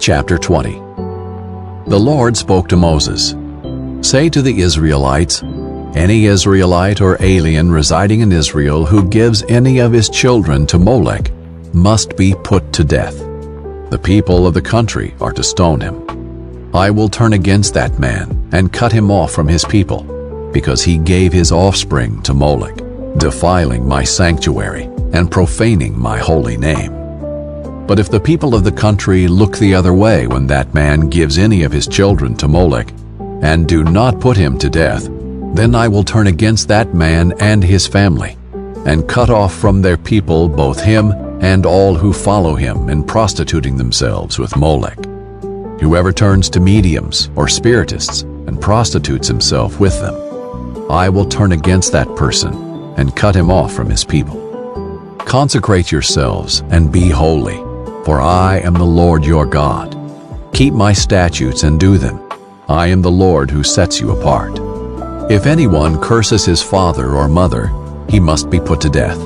Chapter 20. The Lord spoke to Moses, "Say to the Israelites, any Israelite or alien residing in Israel who gives any of his children to Molech must be put to death. The people of the country are to stone him. I will turn against that man and cut him off from his people, because he gave his offspring to Molech, defiling my sanctuary and profaning my holy name. But if the people of the country look the other way when that man gives any of his children to Molech, and do not put him to death, then I will turn against that man and his family, and cut off from their people both him and all who follow him in prostituting themselves with Molech. Whoever turns to mediums or spiritists and prostitutes himself with them, I will turn against that person and cut him off from his people. Consecrate yourselves and be holy, for I am the Lord your God. Keep my statutes and do them. I am the Lord who sets you apart. If anyone curses his father or mother, he must be put to death.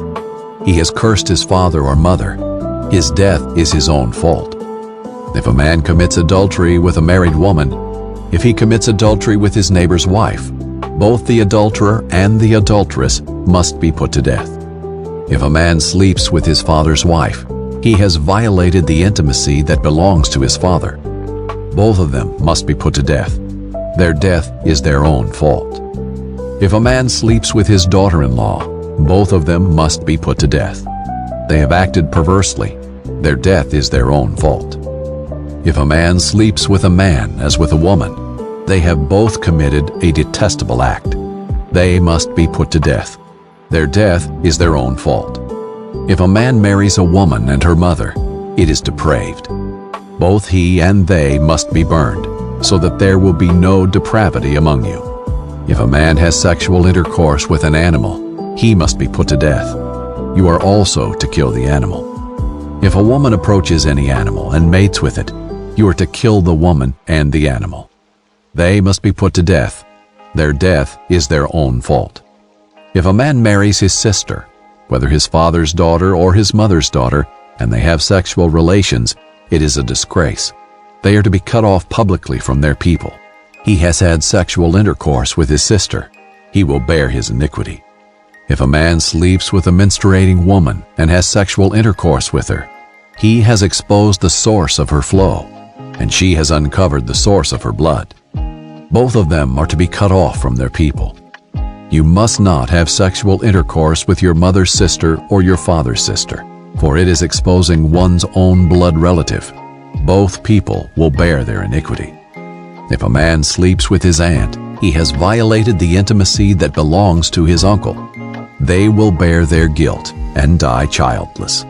He has cursed his father or mother. His death is his own fault. If a man commits adultery with a married woman, if he commits adultery with his neighbor's wife, both the adulterer and the adulteress must be put to death. If a man sleeps with his father's wife, he has violated the intimacy that belongs to his father. Both of them must be put to death. Their death is their own fault. If a man sleeps with his daughter-in-law, both of them must be put to death. They have acted perversely. Their death is their own fault. If a man sleeps with a man as with a woman, they have both committed a detestable act. They must be put to death. Their death is their own fault. If a man marries a woman and her mother, it is depraved. Both he and they must be burned, so that there will be no depravity among you. If a man has sexual intercourse with an animal, he must be put to death. You are also to kill the animal. If a woman approaches any animal and mates with it, you are to kill the woman and the animal. They must be put to death. Their death is their own fault. If a man marries his sister, whether his father's daughter or his mother's daughter, and they have sexual relations, it is a disgrace. They are to be cut off publicly from their people. He has had sexual intercourse with his sister. He will bear his iniquity. If a man sleeps with a menstruating woman and has sexual intercourse with her, he has exposed the source of her flow, and she has uncovered the source of her blood. Both of them are to be cut off from their people. You must not have sexual intercourse with your mother's sister or your father's sister, for it is exposing one's own blood relative. Both people will bear their iniquity. If a man sleeps with his aunt, he has violated the intimacy that belongs to his uncle. They will bear their guilt and die childless.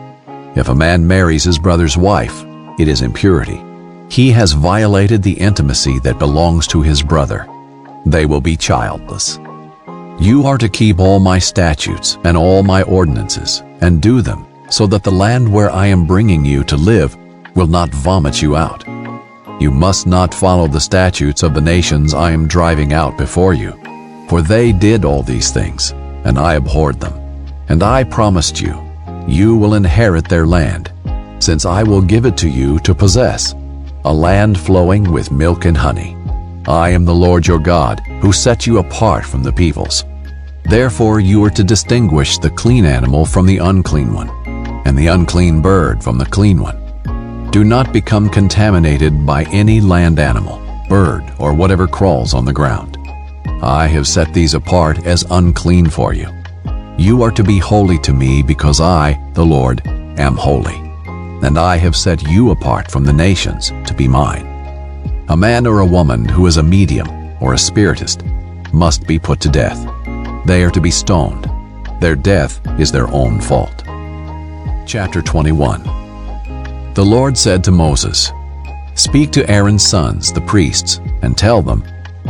If a man marries his brother's wife, it is impurity. He has violated the intimacy that belongs to his brother. They will be childless. You are to keep all my statutes and all my ordinances, and do them, so that the land where I am bringing you to live will not vomit you out. You must not follow the statutes of the nations I am driving out before you, for they did all these things, and I abhorred them. And I promised you, you will inherit their land, since I will give it to you to possess, a land flowing with milk and honey. I am the Lord your God, who set you apart from the peoples. Therefore you are to distinguish the clean animal from the unclean one, and the unclean bird from the clean one. Do not become contaminated by any land animal, bird, or whatever crawls on the ground. I have set these apart as unclean for you. You are to be holy to me, because I, the Lord, am holy, and I have set you apart from the nations to be mine. A man or a woman who is a medium or a spiritist must be put to death. They are to be stoned. Their death is their own fault. Chapter 21. The Lord said to Moses, "Speak to Aaron's sons, the priests, and tell them,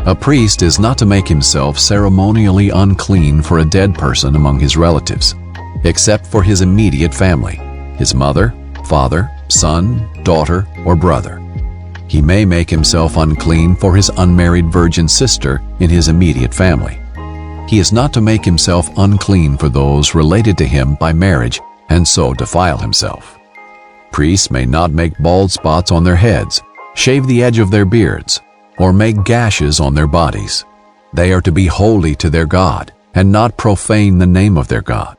a priest is not to make himself ceremonially unclean for a dead person among his relatives, except for his immediate family, his mother, father, son, daughter, or brother. He may make himself unclean for his unmarried virgin sister in his immediate family. He is not to make himself unclean for those related to him by marriage and so defile himself. Priests may not make bald spots on their heads, shave the edge of their beards, or make gashes on their bodies. They are to be holy to their God, and not profane the name of their God.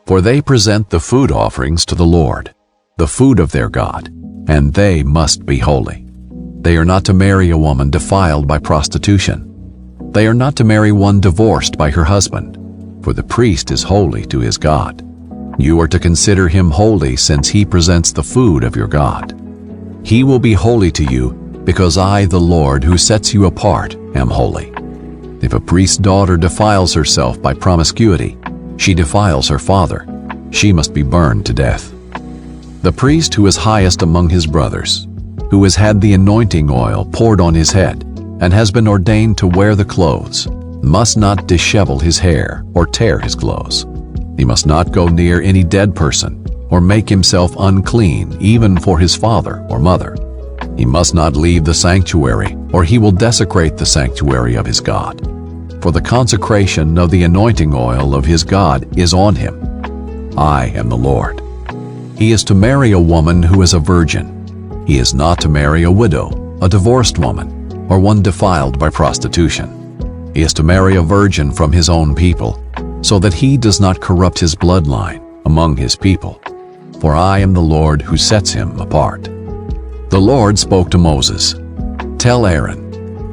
For they present the food offerings to the Lord, the food of their God, and they must be holy. They are not to marry a woman defiled by prostitution. They are not to marry one divorced by her husband, for the priest is holy to his God. You are to consider him holy, since he presents the food of your God. He will be holy to you, because I, the Lord, who sets you apart, am holy. If a priest's daughter defiles herself by promiscuity, she defiles her father. She must be burned to death. The priest who is highest among his brothers, who has had the anointing oil poured on his head, and has been ordained to wear the clothes, must not dishevel his hair or tear his clothes. He must not go near any dead person, or make himself unclean even for his father or mother. He must not leave the sanctuary, or he will desecrate the sanctuary of his God. For the consecration of the anointing oil of his God is on him. I am the Lord. He is to marry a woman who is a virgin. He is not to marry a widow, a divorced woman, or one defiled by prostitution. He is to marry a virgin from his own people, so that he does not corrupt his bloodline among his people. For I am the Lord who sets him apart. The Lord spoke to Moses, "Tell Aaron,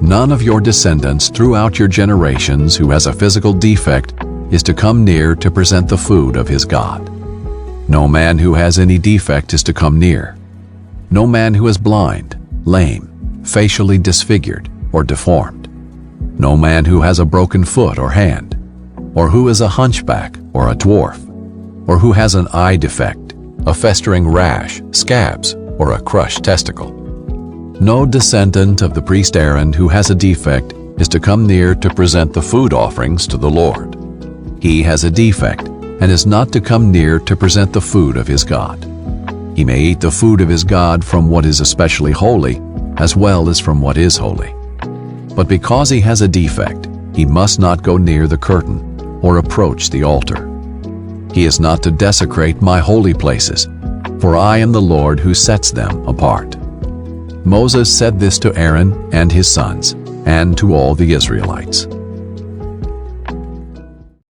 none of your descendants throughout your generations who has a physical defect is to come near to present the food of his God. No man who has any defect is to come near. No man who is blind, lame, facially disfigured, or deformed. No man who has a broken foot or hand, or who is a hunchback or a dwarf, or who has an eye defect, a festering rash, scabs, or a crushed testicle. No descendant of the priest Aaron who has a defect is to come near to present the food offerings to the Lord. He has a defect and is not to come near to present the food of his God. He may eat the food of his God from what is especially holy, as well as from what is holy. But because he has a defect, he must not go near the curtain or approach the altar. He is not to desecrate my holy places, for I am the Lord who sets them apart." Moses said this to Aaron and his sons, and to all the Israelites.